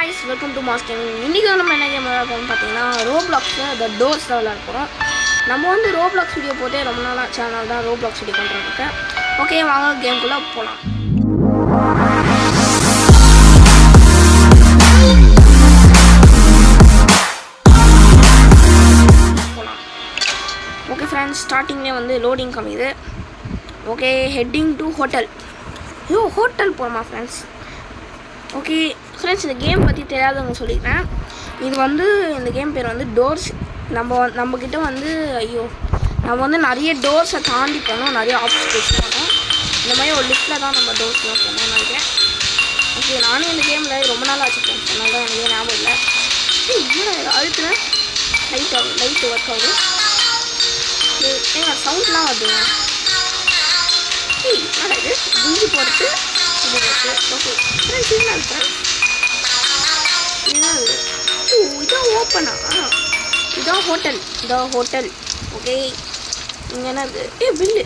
guys, welcome to Moss Gaming. இன்னைக்கு நம்ம என்ன கேம் விளையாடுறோம்னு பார்த்தீங்கன்னா ரோப்ளாக்ஸ்ல த டோர்ஸ் விளையாட போகிறோம். நம்ம வந்து ரோப்ளாக்ஸ் வீடியோ போட்டே ரொம்ப நாளாக சேனல் தான் ரோப்ளாக்ஸ் வீடியோ பண்ணுறோம். ஓகே, வாங்க கேம்குள்ளே போகலாம். ஓகே ஃப்ரெண்ட்ஸ், ஸ்டார்டிங்லேயே வந்து லோடிங் கம்மிது. Okay, heading to hotel. Hotel போகிறோமா ஃப்ரெண்ட்ஸ்? ஓகே ஃப்ரெண்ட்ஸ், இந்த கேம் பற்றி தெரியாதவங்க சொல்லிக்கிறேன். இது வந்து இந்த கேம் பேர் வந்து டோர்ஸ். நம்மக்கிட்ட வந்து நம்ம வந்து நிறைய டோர்ஸை தாண்டி போனோம், நிறைய ஆப்ஸ்டிகல்ஸ் போனோம். இந்த மாதிரி ஒரு லிஃப்ட்டில் தான் நம்ம டோர்ஸ்லாம் போனோம்னு நினைக்கிறேன். ஓகே, நானும் இந்த கேமில் ரொம்ப நாள் ஆச்சு ஃப்ரெண்ட்ஸ், அதனால தான் எனக்கு ஞாபகம் இல்லை. இன்னும் அழுத்துனேன், லைட் ஒர்க் ஆகுது. சவுண்ட்லாம் வருதுங்க. என்னடா இது குஞ்சு போட்டு இது இருக்குது. ஓகே ஃப்ரெண்ட்ஸ், இதுதான் ஃப்ரெண்ட்ஸ், இதுதான் இதான் ஓப்பனா, இதான் ஹோட்டல். ஓகே, இங்கே என்ன இருக்குது? பில்லு.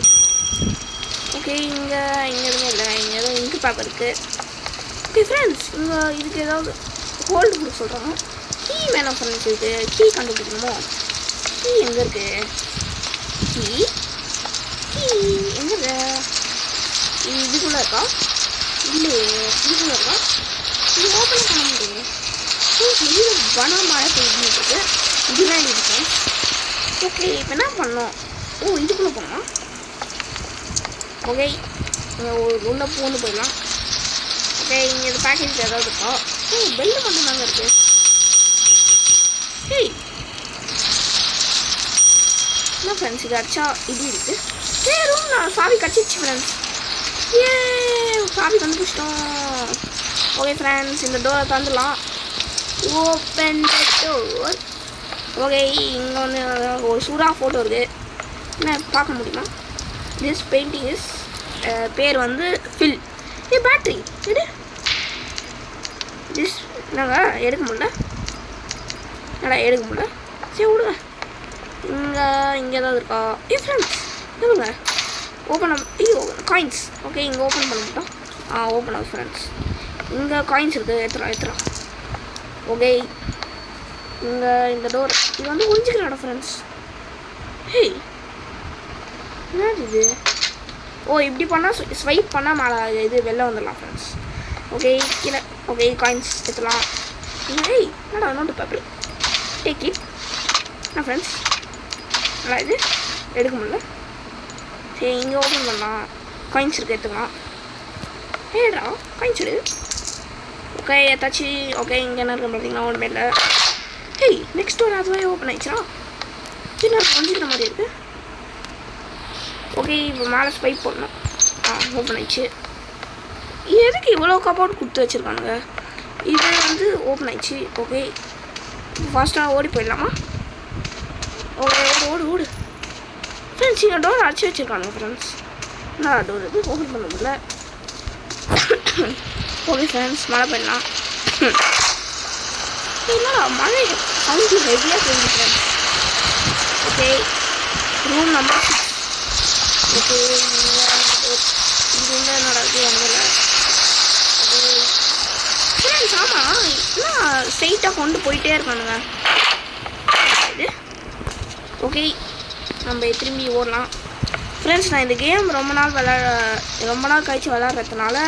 ஓகே, இங்கே எதுவுமே இல்லை. இங்கே ஏதோ இங்கு பேப்பர் இருக்குது. ஓகே ஃப்ரெண்ட்ஸ், இங்கே இதுக்கு ஏதாவது ஹோல்டு கொடுக்க சொல்கிறாங்க. கீ வேணும் ஃப்ரெண்ட்ஸ், இதுக்கு கீ கண்டுபிடிக்கணுமோ? கீ எங்கே இருக்குது? கீ எங்கே? இதுக்குள்ளே இருக்கா? இல்லையே, இதுக்குள்ளே இருக்கா? இது ஓப்பன் பண்ண முடியும். இது மழை பெய்ஞ்சிருக்கு. இதுதான் இது ஃப்ரெண்ட்ஸ். ஓகே, இப்போ என்ன பண்ணோம்? இதுக்குள்ளே போகணுமா? ஓகே, உள்ளே பூந்து போயிடலாம். ஓகே, இங்கே இது பேக்கேஜ் ஏதாவது இருக்கா? பெல்லு மட்டும் தாங்க இருக்குது. என்ன ஃப்ரெண்ட்ஸ், இது அடிச்சா இது இருக்குது. ரூம் நான் சாவி கடிச்சிச்சு ஃப்ரெண்ட்ஸ். சாவி கண்டுபிடிச்சிட்டோம். ஓகே ஃப்ரெண்ட்ஸ், இந்த டோரை தந்துடலாம். Open the door. ஓகே, இங்கே வந்து ஒரு சூடாக ஃபோட்டோ இருக்குது. என்ன பார்க்க முடியுமா? திஸ் பெயிண்டிங் இஸ் பேர் வந்து ஃபில். பேட்ரி எடு. திஸ் நாங்கள் எடுக்க முடியல. சரி விடுங்க. இங்கே ஏதாவது இருக்கா? ஃப்ரெண்ட்ஸ் சொல்லுங்க. Open coins. ஓகே, இங்கே ஓப்பன் பண்ண மாட்டோம். ஓப்பன் ஆகும் ஃப்ரெண்ட்ஸ். இங்கே காயின்ஸ் இருக்குது. எடுத்துறோம். ஓகே, இங்கே இந்த டோர் இது வந்து ஒழிஞ்சிக்கிற இடம் ஃப்ரெண்ட்ஸ். என்ன இது? இப்படி பண்ணால் ஸ்வைப் பண்ணால் மேலே இது வெளில வந்துடலாம் ஃப்ரெண்ட்ஸ். ஓகே, கீழே. ஓகே, காயின்ஸ் எடுத்துலாம். என்னடா நோட்டு பேப்பர். Take it. என்ன ஃப்ரெண்ட்ஸ், நல்லா இது எடுக்க முடியல. சரி, இங்கே ஓப்பன் பண்ணலாம். காயின்ஸ் இருக்குது, எடுத்துக்கலாம். ஏடா காயின்ஸ் எடு. ஓகே, ஏதாச்சு. ஓகே, இங்கே என்ன இருக்குது பார்த்தீங்கன்னா ஒன்றுமே இல்லை. நெக்ஸ்ட் ஒரு அதுவே ஓப்பன் ஆயிடுச்சுனா என்ன கொஞ்சிக்கிற மாதிரி இருக்குது. ஓகே, இப்போ மேலே ஸ்வைப் பண்ணணும். ஓப்பன் ஆயிடுச்சு. எதுக்கு இவ்வளோ கபோர்ட் கொடுத்து வச்சுருக்கானுங்க? இது வந்து ஓப்பன் ஆயிடுச்சு. ஓகே, ஃபாஸ்ட்டாக ஓடி போயிடலாமா? ஓகே, ஓடு ஃப்ரெண்ட்ஸ். இங்கே டோர் அடிச்சு வச்சுருக்கானுங்க ஃப்ரெண்ட்ஸ். என்ன டோர் இது ஓப்பன் பண்ண முடியல. ஓகே ஃப்ரெண்ட்ஸ், மழை போயிடலாம். என்னடா மழை சவுண்டு ஹெவியாக போயிடுது friends. Okay, room number 6. Okay, இது வந்து என்னடா இது வந்துடல. ஓகே ஃப்ரெண்ட்ஸ், ஆமாம் என்ன ஸ்ட்ரெயிட்டாக கொண்டு போயிட்டே இருக்கானுங்க இது. ஓகே, நம்ம திரும்பி ஓடலாம் ஃப்ரெண்ட்ஸ். நான் இந்த கேம் ரொம்ப நாள் கழிச்சு விளாட்றதுனால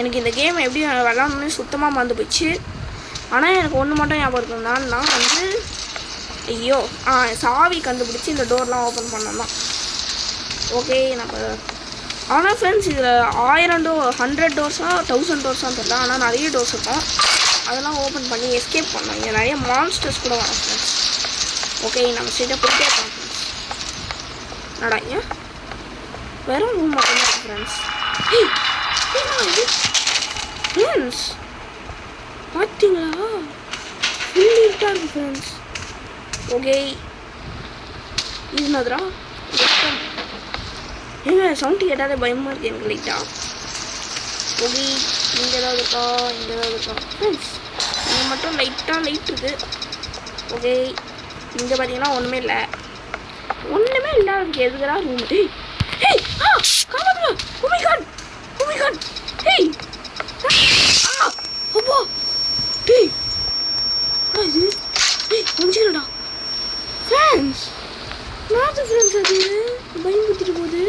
எனக்கு இந்த கேம் எப்படி விளாட்ணுன்னு சுத்தமாக மறந்து போயிடுச்சு. ஆனால் எனக்கு ஒன்று மட்டும் ஞாபகம் இருக்குன்னா, நான் வந்து சாவி கண்டுபிடிச்சி இந்த டோர்லாம் ஓப்பன் பண்ணலாம். ஓகே, நம்ம ஆனால் ஃப்ரெண்ட்ஸ் இதில் 100 டோர்ஸா 1000 டோர்ஸான்னு தெரியல. ஆனால் நிறைய டோர்ஸ் இருக்கும். அதெல்லாம் ஓப்பன் பண்ணி எஸ்கேப் பண்ணோம். இங்கே நிறைய மான்ஸ்டர்ஸ் கூட வரும் ஃப்ரெண்ட்ஸ். ஓகே, நம்ம ஸ்ட்ரெயிட்டாக போயிட்டே இருக்கோம் ஃப்ரெண்ட்ஸ். நடாங்க வெறும் ரூம் மட்டும்தான் இருக்குது ஃப்ரெண்ட்ஸ். இது ஃப்ரெண்ட்ஸ் பார்த்தீங்களா? ஃபுல் இருட்டாக இருக்குது ஃப்ரெண்ட்ஸ். ஓகே, இது மாதிரா சவுண்டு கேட்டாலே பயமாக இருக்குது எனக்கு லைட்டாக. ஓகே, இங்கே ஏதாவது இருக்கா? ஃப்ரெண்ட்ஸ், இங்கே மட்டும் லைட் இருக்குது. ஓகே, இங்கே பார்த்தீங்கன்னா ஒன்றுமே இல்லை. அதுக்கு எதுக்குறா ரூம்? காப்பாற்றுங்க. Oh my God. அப்போ டேய் இது டேய் கொஞ்சம்டா ஃப்ரெண்ட்ஸ் நாது ஃப்ரெண்ட்ஸ் அது பயந்துட்டு போகுது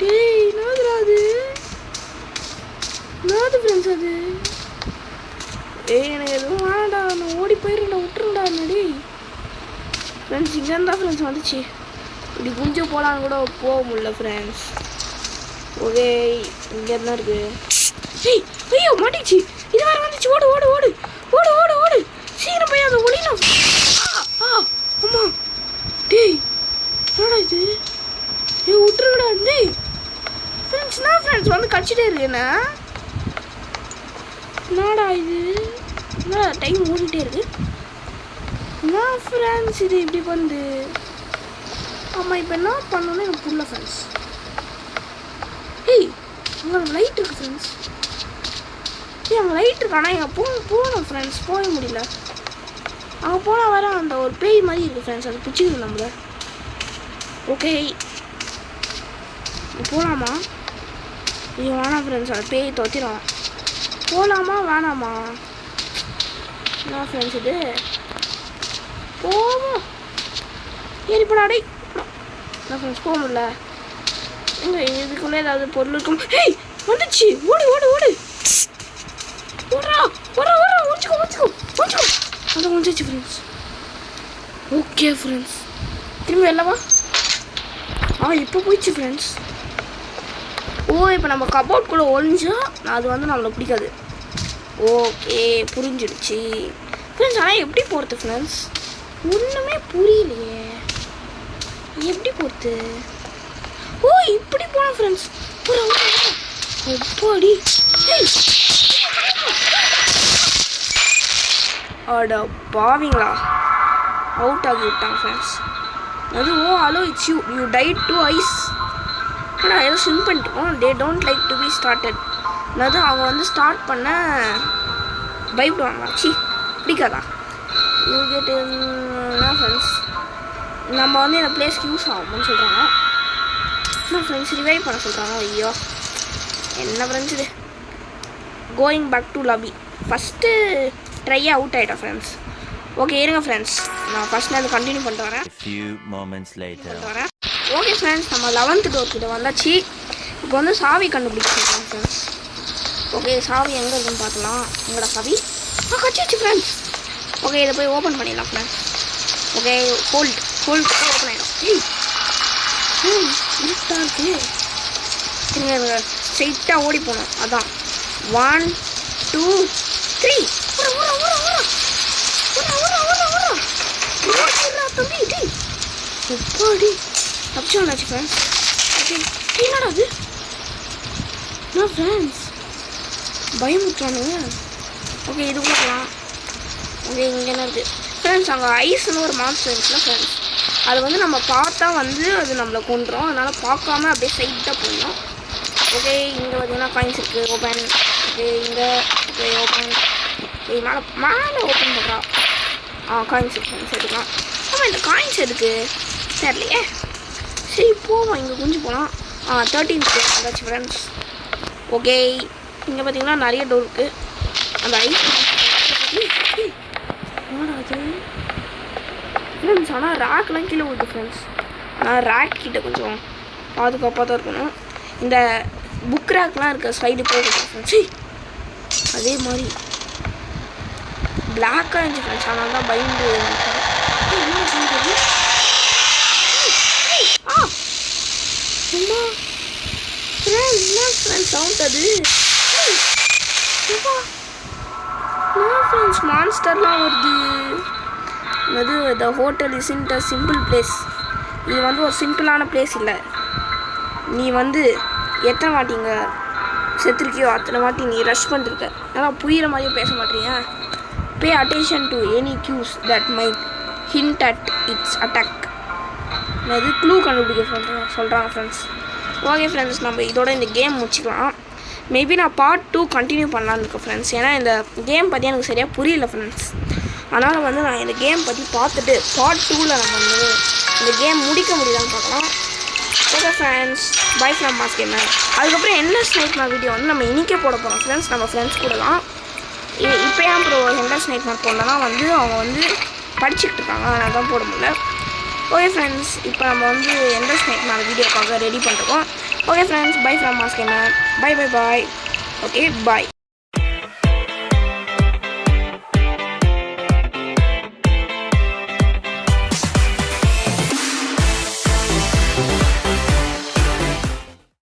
டேய் நாது ஃப்ரெண்ட்ஸ் அது எனக்கு எதுவும் வேணாடா நான் ஓடி போயிடுறேன்டா விட்டுருடா என்னடி ஃப்ரெண்ட்ஸ் இங்கே இருந்தால் ஃப்ரெண்ட்ஸ் வந்துச்சு இப்படி குஞ்சு போகலான்னு கூட போக முடியல ஃப்ரெண்ட்ஸ் ஓகே இங்கே இருந்தா இருக்கு ஏய் ஐயோ மாட்டிச்சு இது வேறு வந்துச்சு ஓடு ஓடு ஓடு ஓடு ஓடு ஓடு சீக்கிரம் போய் அதை ஒளியணும் அம்மா டேய் என்னடா இது ஏய் விட்டுருடா டேய் ஃப்ரெண்ட்ஸ் வந்து கடிச்சிட்டே இருக்குண்ணா என்னடா இது என்ன டைம் ஓடிட்டே இருக்கு என்ன ஃப்ரெண்ட்ஸ் இது இப்படி பண்ணுது ஆமாம் இப்போ என்ன பண்ணணும்னு எனக்கு புரியல ஃப்ரெண்ட்ஸ் ஏய் அங்கே லைட் இருக்குது ஃப்ரெண்ட்ஸ் ஏய் அங்கே லைட் இருக்கு ஆனால் எங்கள் போகணும் ஃப்ரெண்ட்ஸ் போக முடியல அங்கே போனால் வர அந்த ஒரு பேய் மாதிரி இருக்குது ஃப்ரெண்ட்ஸ் அது பிடிச்சிருக்கு நம்மள ஓகே போகலாமா ஐயோ வேணாம் ஃப்ரெண்ட்ஸ் அது பேய் தொத்திடும் போகலாமா வேணாமா என்ன ஃப்ரெண்ட்ஸ் இது போவோம் ஏறிப்படா டேய் என்ன ஃப்ரெண்ட்ஸ் போக முடியல எங்க இதுக்குள்ளே ஏதாவது பொருள் இருக்கும் ஹேய் வந்துச்சு ஓடு ஓடு ஓடு ஓடுறா ஓடுறா ஓடுறா ஒழிச்சுக்கோ ஒழிச்சுக்கோ ஒழிச்சுக்கோ அதை ஒழிச்சிச்சு ஃப்ரெண்ட்ஸ் ஓகே ஃப்ரெண்ட்ஸ் திரும்பி வரலவா இப்போ போயிடுச்சு ஃப்ரெண்ட்ஸ் இப்போ நம்ம கபோர்ட் கூட ஒழிஞ்சா அது வந்து நம்மளை பிடிக்காது ஓகே புரிஞ்சிடுச்சு ஃப்ரெண்ட்ஸ் ஆனால் எப்படி போகிறது ஃப்ரெண்ட்ஸ் ஒன்றுமே புரியலையே எப்படி போகிறது இப்படி போனோம் ஃப்ரெண்ட்ஸ் அப்பாடி அட பாவீங்களா அவுட் ஆகி விட்டாங்க ஃப்ரெண்ட்ஸ் அது hello it's you tied to ice ஆனால் ஏதோ ஸ்விம் பண்ணிட்டோம் they don't like to be started அதாவது அவங்க வந்து ஸ்டார்ட் பண்ண பயப்படுவாங்களா பிடிக்காதா யூ கெட் ஃப்ரெண்ட்ஸ் நம்ம வந்து இந்த பிளேஸ்க்கு யூஸ் ஆகும்னு சொல்கிறாங்க ஆனால் ஃப்ரெண்ட்ஸ் ரிவைவ் பண்ண சொல்கிறாங்க ஐயோ என்ன ஃப்ரெண்ட்ஸ் இது going back to lobby first ட்ரையே அவுட் ஆகிட்டோம் ஃப்ரெண்ட்ஸ் ஓகே இருங்க ஃப்ரெண்ட்ஸ் நான் ஃபஸ்ட் அது கண்டினியூ பண்ணிட்டு வரேன் ஓகே ஃப்ரெண்ட்ஸ் நம்ம 11th டோர் கிட்ட வந்தாச்சு இப்போ வந்து சாவி கண்டுபிடிச்சிருக்கோம் ஃப்ரெண்ட்ஸ் ஓகே சாவி எங்கே இருக்குன்னு பார்க்கலாம் உங்களோட சாவி கச்சிச்சு ஃப்ரெண்ட்ஸ் ஓகே இதை போய் ஓப்பன் பண்ணிடலாம் ஃப்ரெண்ட்ஸ் ஓகே ஹோல்ட் ஓப்பன் ஆகிடும் இருட்டாக இருக்கு இருங்க ஸ்ட்ரெயிட்டாக ஓடி போகணும் அதான் 1 2 3 தம்பி எப்பாடி தப்பிச்சு வந்தாச்சு ஃப்ரெண்ட்ஸ் ஓகே என்னடா அது நான் ஃப்ரெண்ட்ஸ் பயமுற்றானுங்க ஓகே இது போகலாம் ஓகே இங்கே என்ன இருக்குது ஃப்ரெண்ட்ஸ் அங்கே ஐஸ்னு ஒரு மான்ஸ்டர் இருக்குல்ல ஃப்ரெண்ட்ஸ் அது வந்து நம்ம பார்த்தா வந்து அது நம்மளை கொண்டுரும் அதனால் பார்க்காம அப்படியே சைட்டாக போயிடும் ஓகே இங்கே பார்த்தீங்கன்னா காயின்ஸ் இருக்குது ஓப்பன் ஓகே இங்கே ஓகே ஓப்பன் மேலே ஓப்பன் பண்ணுறா காயின்ஸ் இருக்கு ஃப்ரெண்ட்ஸ் எடுக்கலாம் ஆமாம் இந்த காயின்ஸ் எதுக்கு தெரியலையே சரி போவோம் இங்கே கொஞ்சம் போகலாம் 13th வந்தாச்சு ஃப்ரெண்ட்ஸ் ஓகே இங்கே பார்த்தீங்கன்னா நிறைய டோர் இருக்குது அந்த ஐஸ் என்னடாது ஃப்ரெண்ட்ஸ் ஆனால் ரேக்லாம் கீழே விடுது ஃப்ரெண்ட்ஸ் ஆனால் ரேக் கிட்ட கொஞ்சம் பாதுகாப்பாக தான் இருக்கணும் இந்த புக் ரேக்லாம் இருக்க சைடு போகணும் ஃப்ரெண்ட்ஸ் அதே மாதிரி பிளாக்காக இருந்துச்சு ஃப்ரெண்ட்ஸ் அதனால தான் பயந்து என்ன சொல்றது ஃப்ரெண்ட்ஸ் சவுண்ட் அது ஃப்ரெண்ட்ஸ் மான்ஸ்டர்லாம் வருது அது the hotel isn't a simple place இது வந்து ஒரு சிம்பிளான பிளேஸ் இல்லை நீ வந்து எத்தனை வாட்டிங்க செத்துருக்கியோ அத்தனை வாட்டி நீ ரஷ் பண்ணிருக்க ஆனால் புரிகிற மாதிரியே பேச மாட்டீங்க pay attention to any cues that might hint at its attack அது க்ளூ கண்டுபிடிக்க சொல்கிறாங்க ஃப்ரெண்ட்ஸ் ஓகே ஃப்ரெண்ட்ஸ் நம்ம இதோட இந்த கேம் முடிச்சுக்கலாம் மேபி நான் பார்ட் 2 கண்டினியூ பண்ணலான்னு இருக்கேன் ஃப்ரெண்ட்ஸ் ஏன்னா இந்த கேம் பற்றி எனக்கு சரியாக புரியல ஃப்ரெண்ட்ஸ் அதனால் வந்து நான் இந்த கேம் பற்றி பார்த்துட்டு பார்ட் 2ல் நம்ம வந்து இந்த கேம் முடிக்க முடியலான்னு பார்க்கலாம் okay friends bye from Mass Gamer அதுக்கப்புறம் என்ன ஸ்னேக் வீடியோ வந்து நம்ம இன்றைக்கே போட போகிறோம் ஃப்ரெண்ட்ஸ் நம்ம ஃப்ரெண்ட்ஸ் கூட தான் ஸோ எண்டர்ஸ் நைட்மேர் போடலன்னா வந்து அவங்க வந்து படிச்சுக்கிட்டு இருக்காங்க, அதனால தான் போட முடியல. ஓகே ஃப்ரெண்ட்ஸ், இப்போ நம்ம வந்து எண்டர்ஸ் நைட்மேர் வீடியோக்காக ரெடி பண்ணுறோம். Okay friends, bye from Maskeman. Bye. Okay, bye.